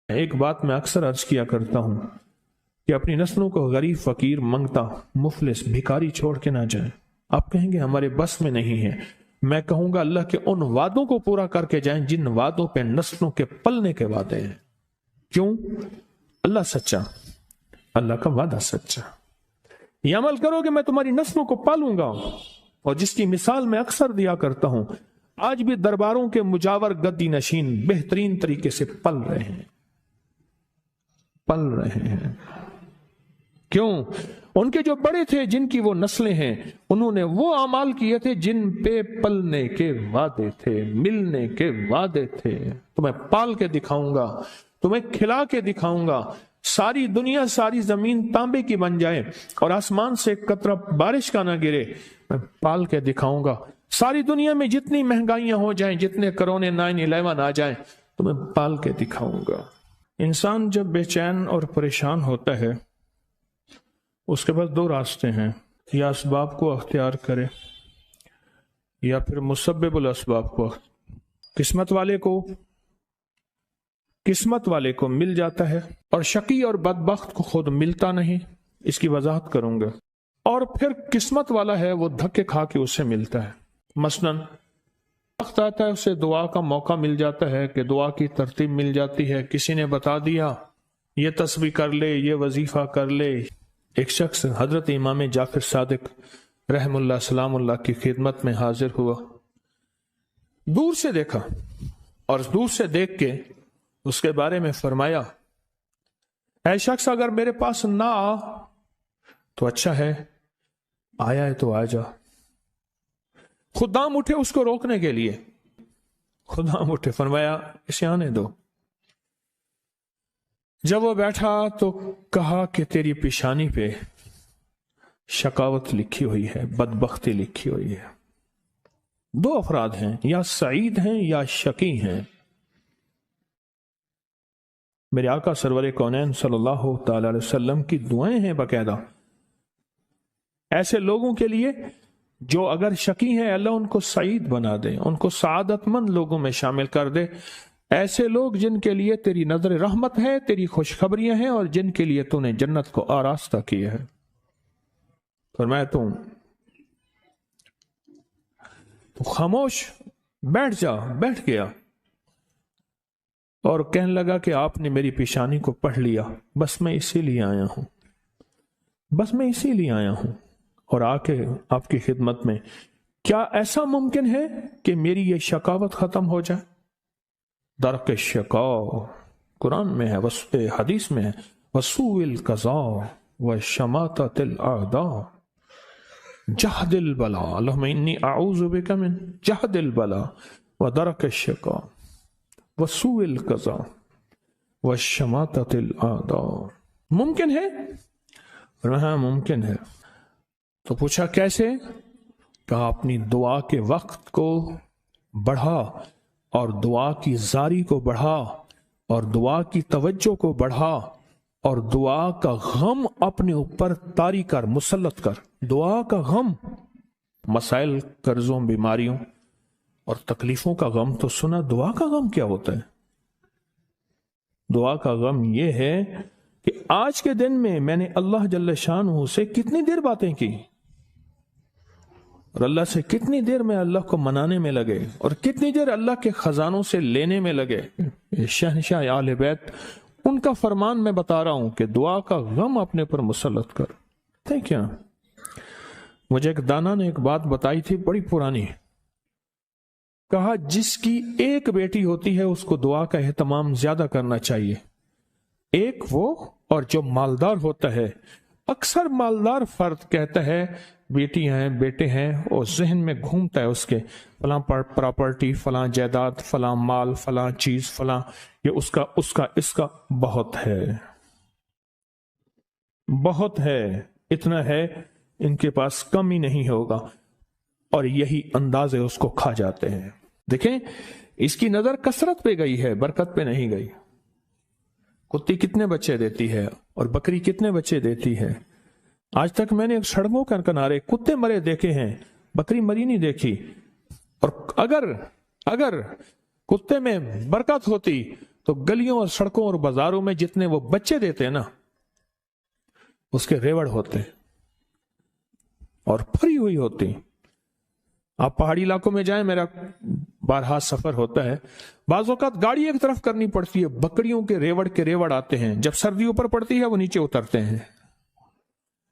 ایک بات میں اکثر عرض کیا کرتا ہوں کہ اپنی نسلوں کو غریب، فقیر، منگتا، مفلس، بھکاری چھوڑ کے نہ جائیں۔ آپ کہیں گے ہمارے بس میں نہیں ہے، میں کہوں گا اللہ کے ان وعدوں کو پورا کر کے جائیں جن وعدوں پہ نسلوں کے پلنے کے وعدے ہیں۔ کیوں؟ اللہ سچا، اللہ کا وعدہ سچا۔ یہ عمل کرو کہ میں تمہاری نسلوں کو پالوں گا، اور جس کی مثال میں اکثر دیا کرتا ہوں، آج بھی درباروں کے مجاور گدی نشین بہترین طریقے سے پل رہے ہیں، پل رہے ہیں۔ کیوں؟ ان کے جو بڑے تھے، جن کی وہ نسلیں ہیں، انہوں نے وہ اعمال کیے تھے جن پہ پلنے کے وعدے تھے، ملنے کے وعدے تھے۔ تمہیں پال کے دکھاؤں گا، تمہیں کھلا کے دکھاؤں گا، ساری دنیا، ساری زمین تانبے کی بن جائے اور آسمان سے ایک قطرہ بارش کا نہ گرے، میں پال کے دکھاؤں گا۔ ساری دنیا میں جتنی مہنگائیاں ہو جائیں، جتنے کرونے 9/11 آ جائیں، تمہیں پال کے دکھاؤں گا۔ انسان جب بے چین اور پریشان ہوتا ہے، اس کے پاس دو راستے ہیں، یا اسباب کو اختیار کرے یا پھر مسبب الاسباب کو۔ قسمت والے کو مل جاتا ہے، اور شقی اور بدبخت کو خود ملتا نہیں۔ اس کی وضاحت کروں گا۔ اور پھر قسمت والا ہے، وہ دھکے کھا کے اسے ملتا ہے۔ مثلاً وقت آتا ہے، اسے دعا کا موقع مل جاتا ہے کہ دعا کی ترتیب مل جاتی ہے، کسی نے بتا دیا یہ تسبیح کر لے، یہ وظیفہ کر لے۔ ایک شخص حضرت امام جعفر صادق رحم اللہ سلام اللہ کی خدمت میں حاضر ہوا، دور سے دیکھا، اور دور سے دیکھ کے اس کے بارے میں فرمایا، اے شخص اگر میرے پاس نہ آ تو اچھا ہے، آیا ہے تو آ جا۔ خدام اٹھے اس کو روکنے کے لیے، خدام اٹھے، فرمایا اسے آنے دو۔ جب وہ بیٹھا تو کہا کہ تیری پیشانی پہ شقاوت لکھی ہوئی ہے، بدبختی لکھی ہوئی ہے۔ دو افراد ہیں، یا سعید ہیں یا شقی ہیں۔ میرے آقا سرور کونین صلی اللہ تعالی علیہ وسلم کی دعائیں ہیں باقاعدہ ایسے لوگوں کے لیے جو اگر شقی ہیں، اللہ ان کو سعید بنا دے، ان کو سعادت مند لوگوں میں شامل کر دے۔ ایسے لوگ جن کے لیے تیری نظر رحمت ہے، تیری خوشخبریاں ہیں، اور جن کے لیے تو نے جنت کو آراستہ کیا ہے۔ فرمایا تو خاموش بیٹھ جا۔ بیٹھ گیا اور کہنے لگا کہ آپ نے میری پیشانی کو پڑھ لیا، بس میں اسی لیے آیا ہوں، بس میں اسی لیے آیا ہوں، اور آ کے آپ کی خدمت میں۔ کیا ایسا ممکن ہے کہ میری یہ شقاوت ختم ہو جائے؟ درک شقاء قرآن میں ہے، حدیث میں ہے، وسوء القضاء وشماتۃ الاعداء جہد البلاء، اللہم انی اعوذ بک من جہد البلاء ودرک الشقاء وسوء القضاء وشماتۃ الاعداء۔ ممکن ہے؟ ہاں ممکن ہے۔ تو پوچھا کیسے؟ کہا اپنی دعا کے وقت کو بڑھا، اور دعا کی زاری کو بڑھا، اور دعا کی توجہ کو بڑھا، اور دعا کا غم اپنے اوپر طاری کر، مسلط کر۔ دعا کا غم، مسائل، قرضوں، بیماریوں اور تکلیفوں کا غم تو سنا، دعا کا غم کیا ہوتا ہے؟ دعا کا غم یہ ہے کہ آج کے دن میں میں نے اللہ جل شانہ سے کتنی دیر باتیں کی، اور اللہ سے کتنی دیر میں اللہ کو منانے میں لگے، اور کتنی دیر اللہ کے خزانوں سے لینے میں لگے۔ شہنشاہ اہل بیت، ان کا فرمان میں بتا رہا ہوں کہ دعا کا غم اپنے پر مسلط کر۔ دیکھ کیا مجھے ایک دانا نے ایک بات بتائی تھی بڑی پرانی، کہا جس کی ایک بیٹی ہوتی ہے اس کو دعا کا اہتمام زیادہ کرنا چاہیے، ایک وہ، اور جو مالدار ہوتا ہے، اکثر مالدار فرد کہتا ہے بیٹی ہیں بیٹے ہیں، اور ذہن میں گھومتا ہے اس کے فلاں پراپرٹی، فلاں جائیداد، فلاں مال، فلاں چیز، فلاں یہ اس کا بہت ہے، بہت ہے، اتنا ہے ان کے پاس کم ہی نہیں ہوگا، اور یہی اندازے اس کو کھا جاتے ہیں۔ دیکھیں اس کی نظر کثرت پہ گئی ہے، برکت پہ نہیں گئی۔ کتی کتنے بچے دیتی ہے اور بکری کتنے بچے دیتی ہے؟ آج تک میں نے سڑکوں کے کنارے کتے مرے دیکھے ہیں، بکری مری نہیں دیکھی۔ اور اگر کتے میں برکت ہوتی تو گلیوں اور سڑکوں اور بازاروں میں جتنے وہ بچے دیتے ہیں نا، اس کے ریوڑ ہوتے ہیں اور بھری ہوئی ہوتی. آپ پہاڑی علاقوں میں جائیں، میرا بارہا سفر ہوتا ہے، بعض اوقات گاڑی ایک طرف کرنی پڑتی ہے، بکریوں کے ریوڑ آتے ہیں. جب سردی اوپر پڑتی ہے وہ نیچے اترتے ہیں،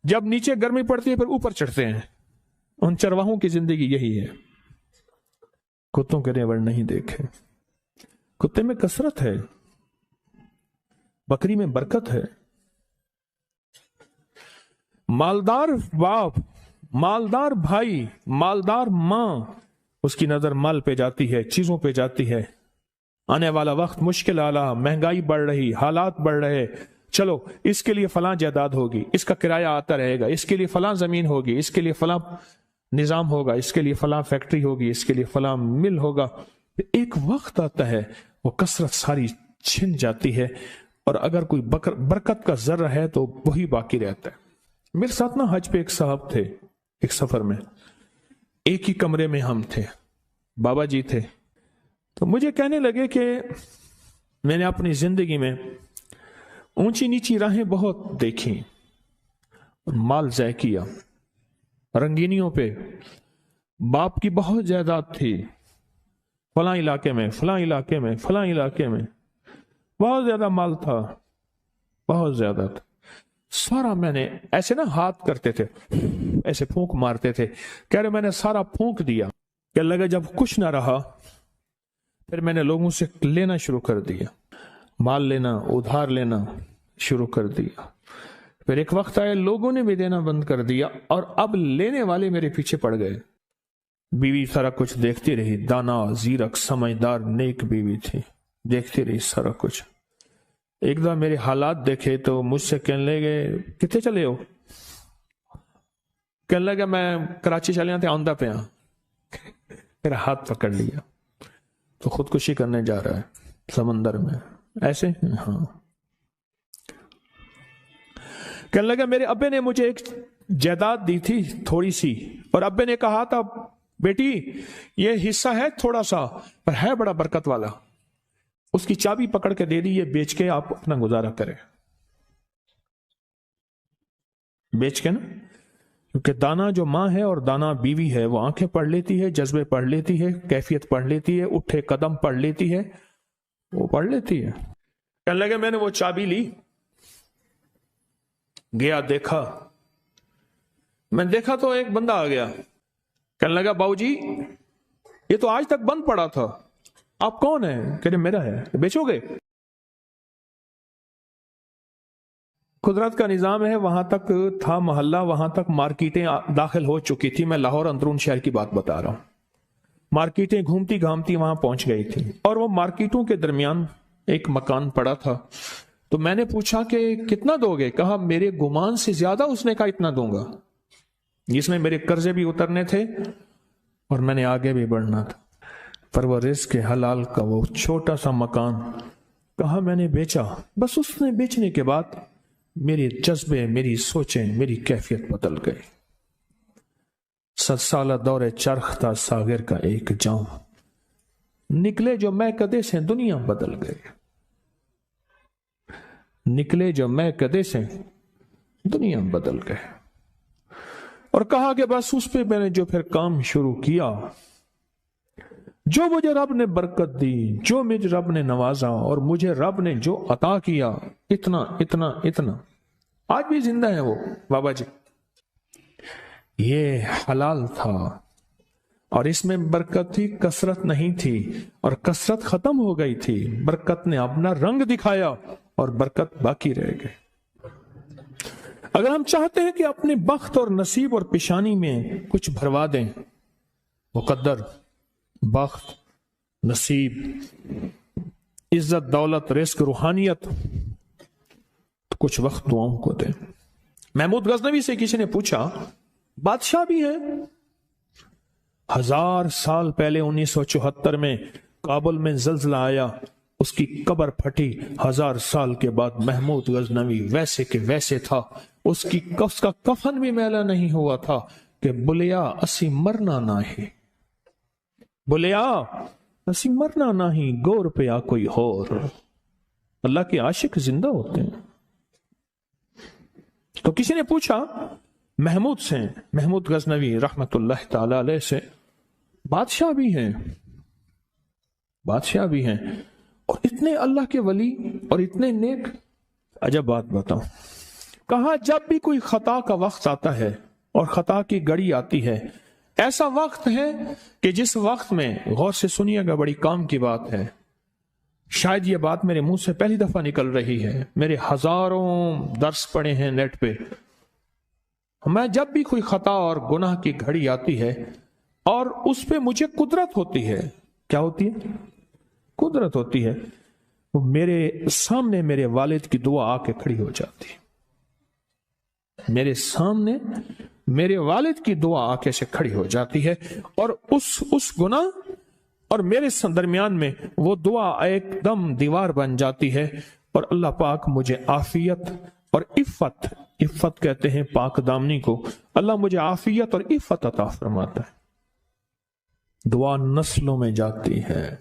جب نیچے گرمی پڑتی ہے پھر اوپر چڑھتے ہیں. ان چرواہوں کی زندگی یہی ہے. کتوں کے ریوڑ نہیں دیکھے. کتے میں کثرت ہے، بکری میں برکت ہے. مالدار باپ، مالدار بھائی، مالدار ماں، اس کی نظر مال پہ جاتی ہے، چیزوں پہ جاتی ہے. آنے والا وقت مشکل آلا، مہنگائی بڑھ رہی، حالات بڑھ رہے، چلو اس کے لیے فلاں جائیداد ہوگی، اس کا کرایہ آتا رہے گا، اس کے لیے فلاں زمین ہوگی، اس کے لیے فلاں نظام ہوگا، اس کے لیے فلاں فیکٹری ہوگی، اس کے لیے فلاں مل ہوگا. ایک وقت آتا ہے وہ کثرت ساری چھن جاتی ہے، اور اگر کوئی برکت کا ذرہ ہے تو وہی باقی رہتا ہے. میرے ساتھ نا حج پہ ایک صاحب تھے، ایک سفر میں، ایک ہی کمرے میں ہم تھے، بابا جی تھے. تو مجھے کہنے لگے کہ میں نے اپنی زندگی میں اونچی نیچی راہیں بہت دیکھی، مال ضائع کیا، رنگینیوں پہ. باپ کی بہت جائیداد تھی، فلاں علاقے میں، فلاں علاقے میں، فلاں علاقے میں بہت زیادہ مال تھا، بہت زیادہ تھا. سارا میں نے ایسے نا ہاتھ کرتے تھے، ایسے پھونک مارتے تھے، کہہ رہے میں نے سارا پھونک دیا. کہنے لگا جب کچھ نہ رہا پھر میں نے لوگوں سے لینا شروع کر دیا، مال لینا، ادھار لینا شروع کر دیا. پھر ایک وقت آیا لوگوں نے بھی دینا بند کر دیا، اور اب لینے والے میرے پیچھے پڑ گئے. بیوی سارا کچھ دیکھتی رہی، دانا، زیرک، سمجھدار، نیک بیوی تھی، دیکھتی رہی سارا کچھ. ایک دفعہ میرے حالات دیکھے تو مجھ سے کہنے لگے کتنے چلے ہو؟ کہنے لگا میں کراچی چلے تھے، آندہ پہ میرا ہاتھ پکڑ لیا تو خودکشی کرنے جا رہا ہے سمندر میں ایسے. ہاں. کہنے لگا میرے ابے نے مجھے ایک جائیداد دی تھی تھوڑی سی، اور ابے نے کہا تھا بیٹی یہ حصہ ہے تھوڑا سا پر ہے بڑا برکت والا، اس کی چابی پکڑ کے دے دی، یہ بیچ کے آپ اپنا گزارا کریں. بیچ کے نا، کیونکہ دانا جو ماں ہے اور دانا بیوی ہے وہ آنکھیں پڑھ لیتی ہے، جذبے پڑھ لیتی ہے، کیفیت پڑھ لیتی ہے، اٹھے قدم پڑھ لیتی ہے، وہ پڑھ لیتی ہے. کہنے لگے میں نے وہ چابی لی، گیا دیکھا، میں دیکھا تو ایک بندہ آ گیا. کہنے لگا باؤ جی یہ تو آج تک بند پڑا تھا، آپ کون ہیں؟ کہ میرا ہے، بیچو گے؟ قدرت کا نظام ہے، وہاں تک تھا محلہ، وہاں تک مارکیٹیں داخل ہو چکی تھی. میں لاہور اندرون شہر کی بات بتا رہا ہوں. مارکیٹیں گھومتی گھامتی وہاں پہنچ گئی تھی، اور وہ مارکیٹوں کے درمیان ایک مکان پڑا تھا. تو میں نے پوچھا کہ کتنا دو گے؟ کہا میرے گمان سے زیادہ. اس نے کہا اتنا دوں گا، جس میں میرے قرضے بھی اترنے تھے اور میں نے آگے بھی بڑھنا تھا. پر وہ رزق حلال کا وہ چھوٹا سا مکان کہا میں نے بیچا. بس اس نے بیچنے کے بعد میرے جذبے، میری سوچیں، میری کیفیت بدل گئی. 7 سالہ دور چرخ تھا ساغر کا ایک جام، نکلے جو میں کدے سے دنیا بدل گئے. نکلے جو میں کدے سے دنیا بدل گئے. اور کہا کہ بس اس پہ میں نے جو پھر کام شروع کیا، جو مجھے رب نے برکت دی، جو مجھے رب نے نوازا، اور مجھے رب نے جو عطا کیا، اتنا اتنا اتنا. آج بھی زندہ ہے وہ بابا جی. یہ حلال تھا اور اس میں برکت تھی، کثرت نہیں تھی، اور کثرت ختم ہو گئی تھی. برکت نے اپنا رنگ دکھایا اور برکت باقی رہ گئی. اگر ہم چاہتے ہیں کہ اپنے بخت اور نصیب اور پیشانی میں کچھ بھروا دیں، مقدر، بخت، نصیب، عزت، دولت، رزق، روحانیت، تو کچھ وقت دعاؤں کو دیں. محمود غزنوی سے کسی نے پوچھا بادشاہ بھی ہے. 1000 سال پہلے 1974 میں کابل میں زلزلہ آیا، اس کی قبر پھٹی. 1000 سال کے بعد محمود غزنوی ویسے کہ ویسے تھا. اس کا کفن بھی میلا نہیں ہوا تھا کہ بلیا اسی مرنا نہیں، بلیا اسی مرنا نہیں، گور پیا کوئی اور. اللہ کے عاشق زندہ ہوتے ہیں۔ تو کسی نے پوچھا محمود سے، محمود غزنوی رحمت اللہ تعالی علیہ سے، بادشاہ بھی ہیں، بادشاہ بھی ہیں اور اتنے اللہ کے ولی اور اتنے نیک۔ عجب بات بتاؤں، کہا جب بھی کوئی خطا کا وقت آتا ہے اور خطا کی گھڑی آتی ہے، ایسا وقت ہے کہ جس وقت میں، غور سے سنیے گا، بڑی کام کی بات ہے، شاید یہ بات میرے منہ سے پہلی دفعہ نکل رہی ہے، میرے ہزاروں درس پڑے ہیں نیٹ پہ، میں جب بھی کوئی خطا اور گناہ کی گھڑی آتی ہے اور اس پہ مجھے قدرت ہوتی ہے، کیا ہوتی ہے؟ قدرت ہوتی ہے، میرے سامنے میرے والد کی دعا آ کے کھڑی ہو جاتی ہے، میرے سامنے میرے والد کی دعا آ کے سے کھڑی ہو جاتی ہے، اور اس گناہ اور میرے درمیان میں وہ دعا ایک دم دیوار بن جاتی ہے، اور اللہ پاک مجھے عافیت اور عفت کہتے ہیں پاک دامنی کو، اللہ مجھے عافیت اور عفت عطا فرماتا ہے۔ دعا نسلوں میں جاتی ہے،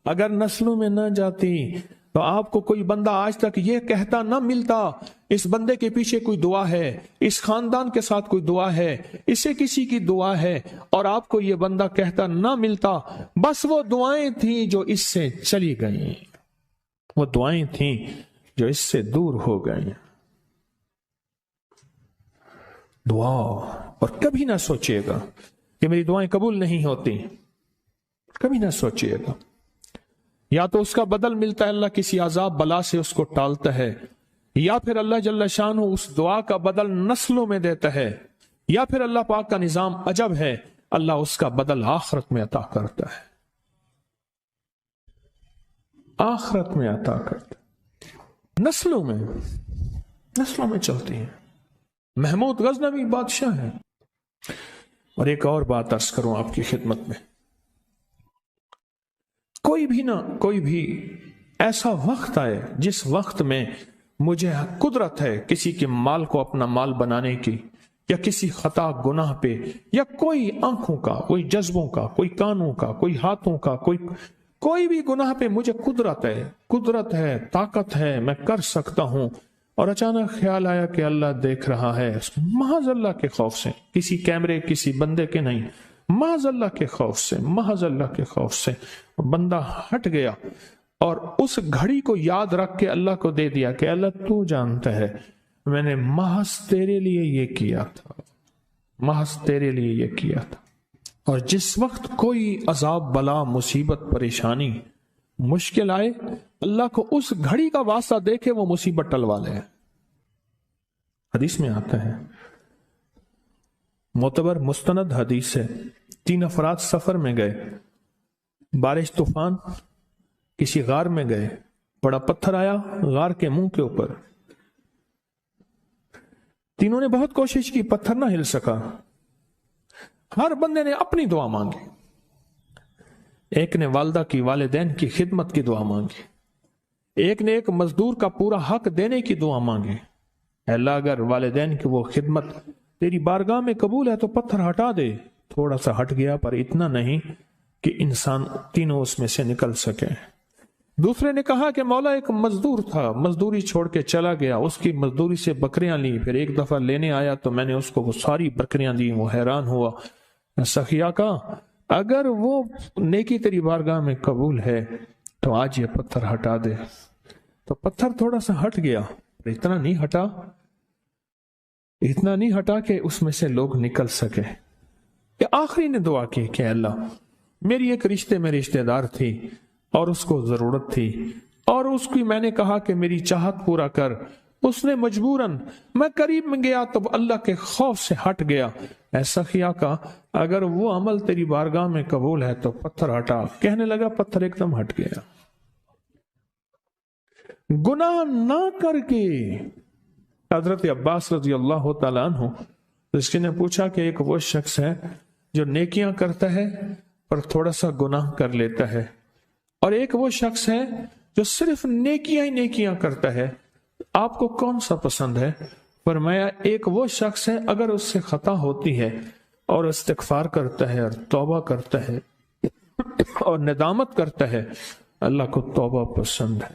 اگر نسلوں میں نہ جاتی تو آپ کو کوئی بندہ آج تک یہ کہتا نہ ملتا اس بندے کے پیچھے کوئی دعا ہے، اس خاندان کے ساتھ کوئی دعا ہے، اسے کسی کی دعا ہے، اور آپ کو یہ بندہ کہتا نہ ملتا بس وہ دعائیں تھیں جو اس سے چلی گئیں، وہ دعائیں تھیں جو اس سے دور ہو گئیں۔ دعا، اور کبھی نہ سوچئے گا کہ میری دعائیں قبول نہیں ہوتی، کبھی نہ سوچئے گا، یا تو اس کا بدل ملتا ہے، اللہ کسی عذاب بلا سے اس کو ٹالتا ہے، یا پھر اللہ جل شانہ اس دعا کا بدل نسلوں میں دیتا ہے، یا پھر اللہ پاک کا نظام عجب ہے، اللہ اس کا بدل آخرت میں عطا کرتا ہے، آخرت میں عطا کرتا ہے، نسلوں میں چلتی ہیں۔ محمود غزنوی بادشاہ ہیں۔ اور ایک اور بات عرض کروں آپ کی خدمت میں، کوئی بھی ایسا وقت آئے جس وقت میں مجھے قدرت ہے کسی کے مال کو اپنا مال بنانے کی، یا کسی خطا گناہ پہ، یا کوئی آنکھوں کا، کوئی جذبوں کا، کوئی کانوں کا، کوئی ہاتھوں کا، کوئی بھی گناہ پہ مجھے قدرت ہے، طاقت ہے، میں کر سکتا ہوں، اور اچانک خیال آیا کہ اللہ دیکھ رہا ہے، محض اللہ کے خوف سے، کسی کیمرے کسی بندے کے نہیں، محض اللہ کے خوف سے بندہ ہٹ گیا، اور اس گھڑی کو یاد رکھ کے اللہ کو دے دیا کہ اللہ تو جانتا ہے میں نے محض تیرے لیے یہ کیا تھا، اور جس وقت کوئی عذاب بلا مصیبت پریشانی مشکل آئے، اللہ کو اس گھڑی کا واسطہ دے کے وہ مصیبت ٹلوا لے۔ حدیث میں آتا ہے، معتبر مستند حدیث ہے، 3 افراد سفر میں گئے، بارش طوفان، کسی غار میں گئے، بڑا پتھر آیا غار کے منہ کے اوپر، تینوں نے بہت کوشش کی، پتھر نہ ہل سکا، ہر بندے نے اپنی دعا مانگی، ایک نے والدہ کی، والدین کی خدمت کی دعا مانگی، ایک نے ایک مزدور کا پورا حق دینے کی دعا مانگی، اے اللہ اگر والدین کی وہ خدمت تیری بارگاہ میں قبول ہے تو پتھر ہٹا دے، تھوڑا سا ہٹ گیا پر اتنا نہیں کہ انسان تینوں اس میں سے نکل سکے۔ دوسرے نے کہا کہ مولا ایک مزدور تھا، مزدوری چھوڑ کے چلا گیا، اس کی مزدوری سے بکریاں لی، پھر ایک دفعہ لینے آیا تو میں نے اس کو وہ ساری بکریاں دی، وہ حیران ہوا، سخیا کا اگر وہ نیکی تیری بارگاہ میں قبول ہے تو آج یہ پتھر ہٹا دے، تو پتھر تھوڑا سا ہٹ گیا، اتنا نہیں ہٹا کہ اس میں سے لوگ نکل سکے۔ کہ آخری نے دعا کی کہ اللہ میری ایک رشتے میں رشتہ دار تھی اور اس کو ضرورت تھی، اور اس کی میں نے کہا کہ میری چاہت پورا کر، اس نے مجبوراً، میں قریب میں گیا تو اللہ کے خوف سے ہٹ گیا، ایسا کیا کا اگر وہ عمل تیری بارگاہ میں قبول ہے تو پتھر ہٹا، کہنے لگا پتھر ایک دم ہٹ گیا۔ گناہ نہ کر کے، حضرت عباس رضی اللہ تعالیٰ عنہ جس نے پوچھا کہ ایک وہ شخص ہے جو نیکیاں کرتا ہے پر تھوڑا سا گناہ کر لیتا ہے، اور ایک وہ شخص ہے جو صرف نیکیاں ہی نیکیاں کرتا ہے، آپ کو کون سا پسند ہے؟ فرمایا ایک وہ شخص ہے اگر اس سے خطا ہوتی ہے اور استغفار کرتا ہے اور توبہ کرتا ہے اور ندامت کرتا ہے، اللہ کو توبہ پسند ہے،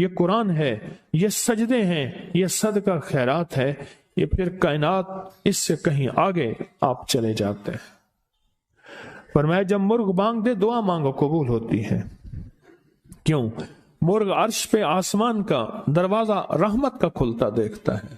یہ قرآن ہے، یہ سجدے ہیں، یہ صدقہ خیرات ہے، یہ پھر کائنات اس سے کہیں آگے آپ چلے جاتے ہیں۔ فرمایا جب مرغ بانگ دے دعا مانگو قبول ہوتی ہے۔ کیوں؟ مرغ عرش پہ آسمان کا دروازہ رحمت کا کھلتا دیکھتا ہے۔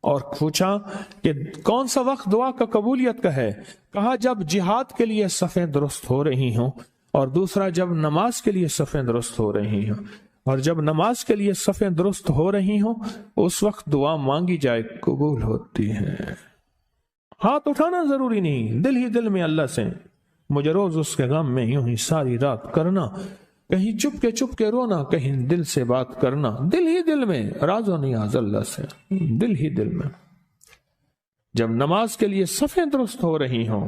اور پوچھا کہ کون سا وقت دعا کا قبولیت کا ہے؟ کہا جب جہاد کے لیے صفیں درست ہو رہی ہوں، اور دوسرا جب نماز کے لیے صفیں درست ہو رہی ہوں، اور جب نماز کے لیے صفیں درست ہو رہی ہوں اس وقت دعا مانگی جائے قبول ہوتی ہے۔ ہاتھ اٹھانا ضروری نہیں، دل ہی دل میں اللہ سے مجھے روز اس کے غم میں یوں ہی ساری رات کرنا، کہیں چپ کے رونا، کہیں دل سے بات کرنا، دل ہی دل میں راز و نیاز اللہ سے، دل ہی دل میں۔ جب نماز کے لیے صفیں درست ہو رہی ہوں،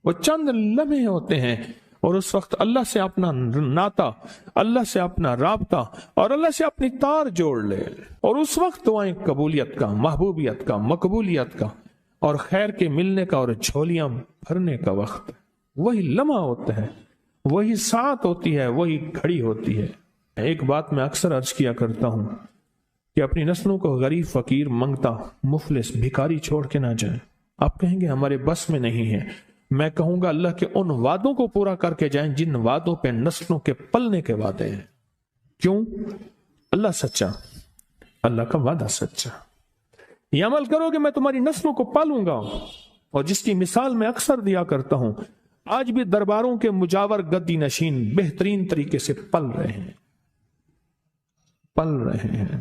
وہ چند لمحے ہوتے ہیں، اور اس وقت اللہ سے اپنا ناتا، اللہ سے اپنا رابطہ اور اللہ سے اپنی تار جوڑ لے، اور اس وقت دعائیں قبولیت کا، محبوبیت کا، مقبولیت کا اور خیر کے ملنے کا اور جھولیاں بھرنے کا وقت، وہی لمحہ ہوتا ہے، وہی ساعت ہوتی ہے، وہی گھڑی ہوتی ہے۔ ایک بات میں اکثر عرض کیا کرتا ہوں کہ اپنی نسلوں کو غریب، فقیر، منگتا، مفلس، بھکاری چھوڑ کے نہ جائیں۔ آپ کہیں گے ہمارے بس میں نہیں ہے، میں کہوں گا اللہ کے ان وعدوں کو پورا کر کے جائیں جن وعدوں پہ نسلوں کے پلنے کے وعدے ہیں۔ کیوں؟ اللہ سچا، اللہ کا وعدہ سچا۔ یہ عمل کرو کہ میں تمہاری نسلوں کو پالوں گا، اور جس کی مثال میں اکثر دیا کرتا ہوں، آج بھی درباروں کے مجاور گدی نشین بہترین طریقے سے پل رہے ہیں۔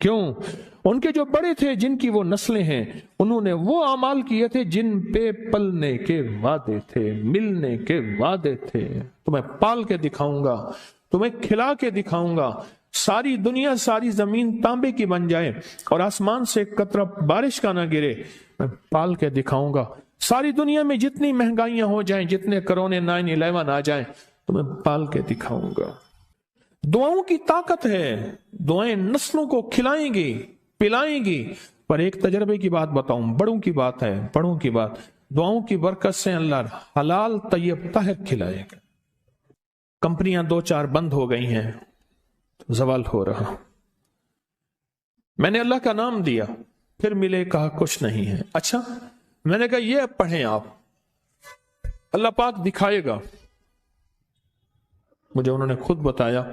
کیوں؟ ان کے جو بڑے تھے، جن کی وہ نسلیں ہیں، انہوں نے وہ اعمال کیے تھے جن پہ پلنے کے وعدے تھے، ملنے کے وعدے تھے۔ تمہیں پال کے دکھاؤں گا، تمہیں کھلا کے دکھاؤں گا، ساری دنیا، ساری زمین تانبے کی بن جائے اور آسمان سے ایک قطرہ بارش کا نہ گرے، میں پال کے دکھاؤں گا۔ ساری دنیا میں جتنی مہنگائیاں ہو جائیں، جتنے کرونے 9/11 آ جائیں، تمہیں پال کے دکھاؤں گا۔ دعاؤں کی طاقت ہے، دعائیں نسلوں کو کھلائیں گی، پلائیں گی۔ پر ایک تجربے کی بات بتاؤں، بڑوں کی بات ہے، بڑوں کی بات، دعاؤں کی برکت سے اللہ حلال طیب طاہر کھلائے گا۔ کمپنیاں 2-4 بند ہو گئی ہیں، زوال ہو رہا، میں نے اللہ کا نام دیا، پھر ملے، کہا کچھ نہیں ہے۔ اچھا، میں نے کہا یہ پڑھیں آپ، اللہ پاک دکھائے گا۔ مجھے انہوں نے خود بتایا،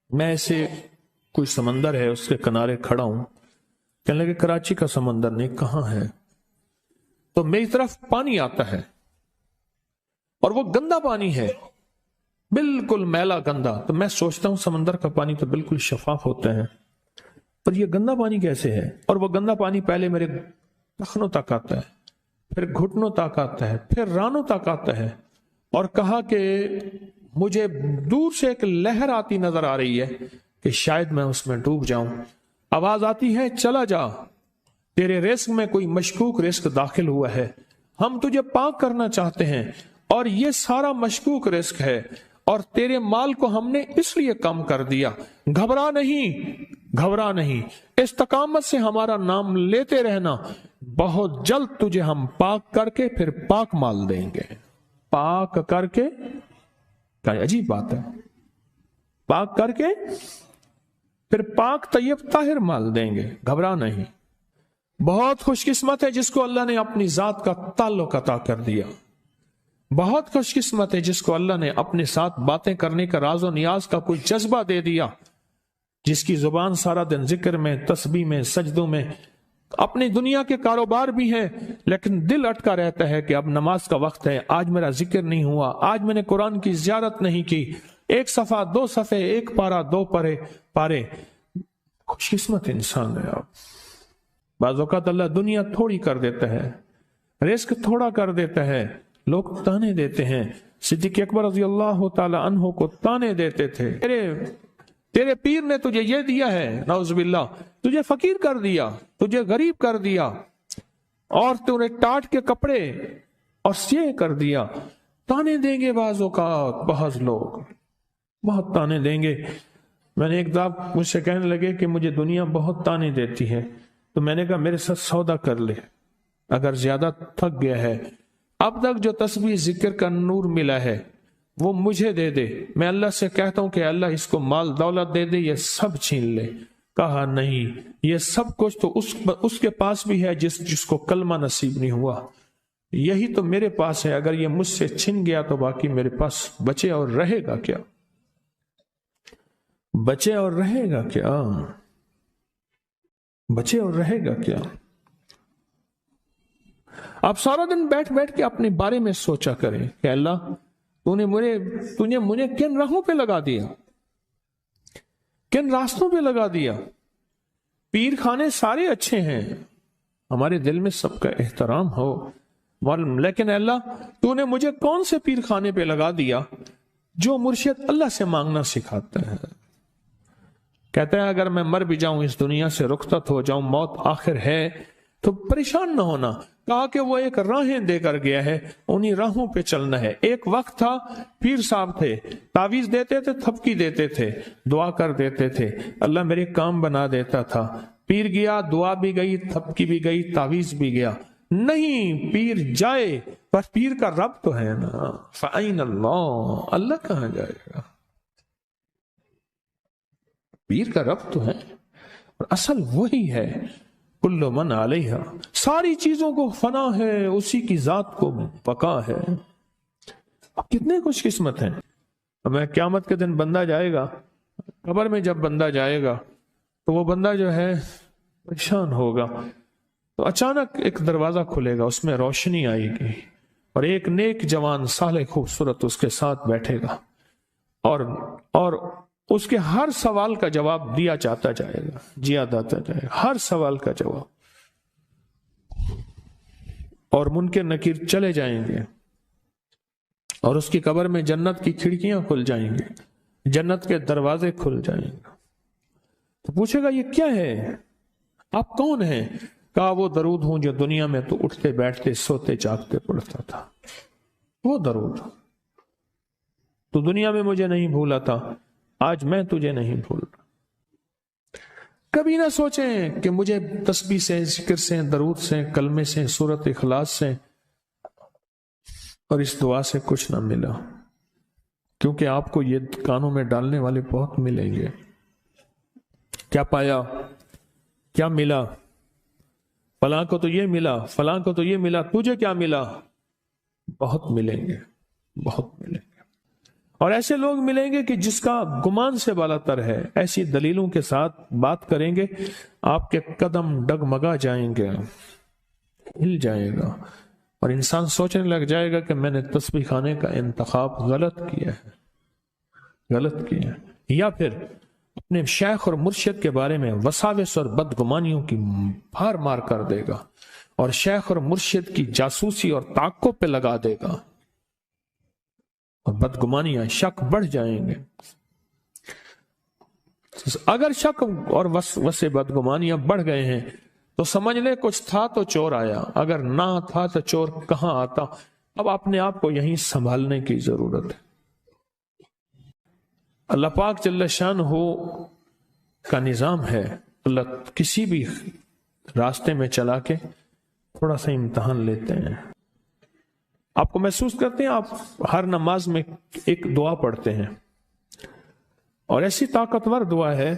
میں ایسے کوئی سمندر ہے اس کے کنارے کھڑا ہوں، کہنے لگے کراچی کا سمندر نہیں، کہاں ہے؟ تو میری طرف پانی آتا ہے اور وہ گندا پانی ہے، بالکل میلا گندا۔ تو میں سوچتا ہوں سمندر کا پانی تو بالکل شفاف ہوتا ہے، پر یہ گندا پانی کیسے ہے؟ اور وہ گندا پانی پہلے میرے ٹخنوں تک آتا ہے، پھر گھٹنوں تک آتا ہے، پھر رانوں تک آتا ہے، اور کہا کہ مجھے دور سے ایک لہر آتی نظر آ رہی ہے کہ شاید میں اس میں ڈوب جاؤں۔ آواز آتی ہے چلا جا، تیرے رزق میں کوئی مشکوک رزق داخل ہوا ہے، ہم تجھے پاک کرنا چاہتے ہیں، اور یہ سارا مشکوک رزق ہے، اور تیرے مال کو ہم نے اس لیے کم کر دیا۔ گھبرا نہیں، استقامت سے ہمارا نام لیتے رہنا، بہت جلد تجھے ہم پاک کر کے پھر پاک مال دیں گے۔ پاک کر کے، کیا عجیب بات ہے، پاک کر کے پھر پاک طیب طاہر مال دیں گے، گھبرا نہیں۔ بہت خوش قسمت ہے جس کو اللہ نے اپنی ذات کا تعلق عطا کر دیا، بہت خوش قسمت ہے جس کو اللہ نے اپنے ساتھ باتیں کرنے کا، راز و نیاز کا کوئی جذبہ دے دیا، جس کی زبان سارا دن ذکر میں، تسبیح میں، سجدوں میں، اپنی دنیا کے کاروبار بھی ہے، لیکن دل اٹکا رہتا ہے کہ اب نماز کا وقت ہے، آج میرا ذکر نہیں ہوا، آج میں نے قرآن کی زیارت نہیں کی، 1 صفحہ 2 صفحے، 1 پارہ 2 پارے۔ خوش قسمت انسان ہے آپ۔ بعض اوقات اللہ دنیا تھوڑی کر دیتا ہے، رزق تھوڑا کر دیتا ہے، لوگ تانے دیتے ہیں۔ صدیق اکبر رضی اللہ تعالی عنہ کو تانے دیتے تھے، تیرے پیر نے تجھے یہ دیا ہے، نعوذ باللہ، تجھے فقیر کر دیا، تجھے غریب کر دیا، اور تجھے ٹاٹ کے کپڑے اور سیے کر دیا۔ تانے دیں گے بعض اوقات، بعض لوگ بہت تانے دیں گے۔ میں نے ایک دفعہ مجھ سے کہنے لگے کہ مجھے دنیا بہت تانے دیتی ہے، تو میں نے کہا میرے ساتھ سودا کر لے، اگر زیادہ تھک گیا ہے، اب تک جو تسبیح ذکر کا نور ملا ہے وہ مجھے دے دے، میں اللہ سے کہتا ہوں کہ اللہ اس کو مال دولت دے دے، یہ سب چھین لے۔ کہا نہیں، یہ سب کچھ تو اس کے پاس بھی ہے جس کو کلمہ نصیب نہیں ہوا، یہی تو میرے پاس ہے، اگر یہ مجھ سے چھن گیا تو باقی میرے پاس بچے اور رہے گا کیا؟ بچے اور رہے گا کیا؟ بچے اور رہے گا کیا؟ آپ سارا دن بیٹھ بیٹھ کے اپنے بارے میں سوچا کریں کہ اللہ تو نے مجھے کن راہوں پہ لگا دیا، کن راستوں پہ لگا دیا۔ پیر خانے سارے اچھے ہیں، ہمارے دل میں سب کا احترام ہو، لیکن اللہ تو نے مجھے کون سے پیر خانے پہ لگا دیا جو مرشد اللہ سے مانگنا سکھاتا ہے؟ کہتا ہے اگر میں مر بھی جاؤں، اس دنیا سے رخصت ہو جاؤں، موت آخر ہے، تو پریشان نہ ہونا۔ کہا کہ وہ ایک راہیں دے کر گیا ہے، انہی راہوں پہ چلنا ہے۔ ایک وقت تھا پیر صاحب تھے، تعویذ دیتے تھے، تھپکی دیتے تھے، دعا کر دیتے تھے، اللہ میرے کام بنا دیتا تھا۔ پیر گیا، دعا بھی گئی، تھپکی بھی گئی، تعویذ بھی گیا۔ نہیں، پیر جائے پر پیر کا رب تو ہے نا، فَأَيْنَ اللَّهُ، اللہ کہاں جائے گا؟ پیر کا رب تو ہے، اور اصل وہی ہے۔ کل من علیہا، ساری چیزوں کو فنا ہے، اسی کی ذات کو بقا ہے۔ اب کتنے خوش قسمت ہیں۔ میں قیامت کے دن بندہ جائے گا قبر میں، جب بندہ جائے گا تو وہ بندہ جو ہے پریشان ہوگا، تو اچانک ایک دروازہ کھلے گا، اس میں روشنی آئے گی، اور ایک نیک جوان صالح خوبصورت اس کے ساتھ بیٹھے گا، اور اس کے ہر سوال کا جواب دیا جاتا جائے گا، جیا جاتا جائے گا، ہر سوال کا جواب، اور منکر نکیر چلے جائیں گے، اور اس کی قبر میں جنت کی کھڑکیاں کھل جائیں گی، جنت کے دروازے کھل جائیں گے۔ تو پوچھے گا یہ کیا ہے، آپ کون ہیں؟ کہا وہ درود ہوں جو دنیا میں تو اٹھتے بیٹھتے سوتے جاگتے پڑھتا تھا، وہ درود۔ تو دنیا میں مجھے نہیں بھولا تھا، آج میں تجھے نہیں بھول رہا۔ کبھی نہ سوچیں کہ مجھے تسبیح سے، ذکر سے، درود سے، کلمے سے، سورت اخلاص سے اور اس دعا سے کچھ نہ ملا، کیونکہ آپ کو یہ کانوں میں ڈالنے والے بہت ملیں گے۔ کیا پایا، کیا ملا؟ فلاں کو تو یہ ملا، فلاں کو تو یہ ملا، تجھے کیا ملا؟ بہت ملیں گے، بہت ملیں گے۔ اور ایسے لوگ ملیں گے کہ جس کا گمان سے بالا تر ہے، ایسی دلیلوں کے ساتھ بات کریں گے، آپ کے قدم ڈگمگا جائیں گے، ہل جائے گا، اور انسان سوچنے لگ جائے گا کہ میں نے تسبیح خانے کا انتخاب غلط کیا ہے، غلط کیا ہے۔ یا پھر اپنے شیخ اور مرشد کے بارے میں وساوس اور بدگمانیوں کی بھار مار کر دے گا، اور شیخ اور مرشد کی جاسوسی اور تعقب پہ لگا دے گا، اور بدگمانیاں، شک بڑھ جائیں گے۔ اگر شک اور وسے بدگمانیاں بڑھ گئے ہیں تو سمجھ لے کچھ تھا تو چور آیا، اگر نہ تھا تو چور کہاں آتا۔ اب اپنے آپ کو یہیں سنبھالنے کی ضرورت ہے۔ اللہ پاک جل شانہ کا نظام ہے، اللہ کسی بھی راستے میں چلا کے تھوڑا سا امتحان لیتے ہیں۔ آپ کو محسوس کرتے ہیں، آپ ہر نماز میں ایک دعا پڑھتے ہیں، اور ایسی طاقتور دعا ہے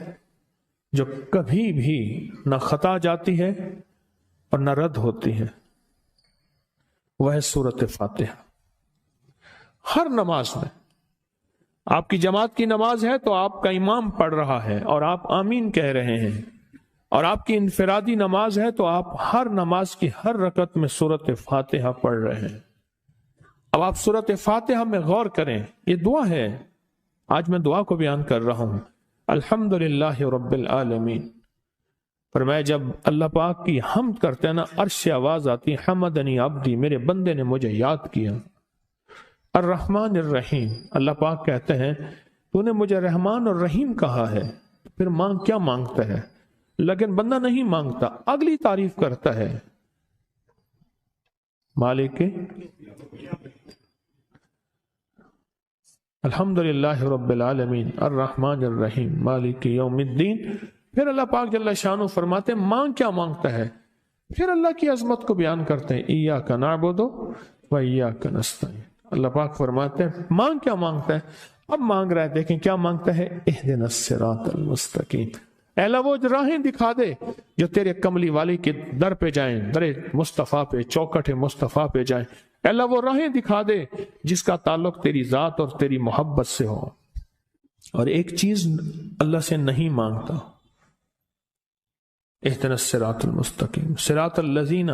جو کبھی بھی نہ خطا جاتی ہے اور نہ رد ہوتی ہے، وہ ہے سورۃ فاتحہ۔ ہر نماز میں، آپ کی جماعت کی نماز ہے تو آپ کا امام پڑھ رہا ہے اور آپ آمین کہہ رہے ہیں، اور آپ کی انفرادی نماز ہے تو آپ ہر نماز کی ہر رکعت میں سورۃ فاتحہ پڑھ رہے ہیں۔ اب آپ سورۃ فاتحہ میں غور کریں، یہ دعا ہے، آج میں دعا کو بیان کر رہا ہوں۔ الحمدللہ رب العالمین، فرمایا جب اللہ پاک کی حمد کرتے ہیں نا، عرش سے آواز آتی، حمدنی عبدی، میرے بندے نے مجھے یاد کیا۔ الرحمن الرحیم، اللہ پاک کہتے ہیں تو نے مجھے رحمان اور رحیم کہا ہے، پھر کیا مانگتا ہے؟ لیکن بندہ نہیں مانگتا، اگلی تعریف کرتا ہے، مالک الحمدللہ رب العالمین الرحمن الرحیم مالک یوم الدین۔ پھر اللہ پاک جل شانہ فرماتے ہیں مانگ کیا مانگتا ہے، پھر اللہ کی عظمت کو بیان کرتے ہیں، ایاک نعبد و ایاک نستعین، اللہ پاک فرماتے ہیں مانگ کیا مانگتا ہے؟ اب مانگ رہا ہے، دیکھیں کیا مانگتا ہے، اہدنا الصراط المستقیم، اے اللہ وہ راہیں دکھا دے جو تیرے کملی والی کے در پہ جائیں، در مصطفیٰ پہ، چوکٹ مصطفیٰ پہ جائیں، اے اللہ وہ راہیں دکھا دے جس کا تعلق تیری ذات اور تیری محبت سے ہو۔ اور ایک چیز اللہ سے نہیں مانگتا، اہدنا الصراط المستقیم، صراط الذین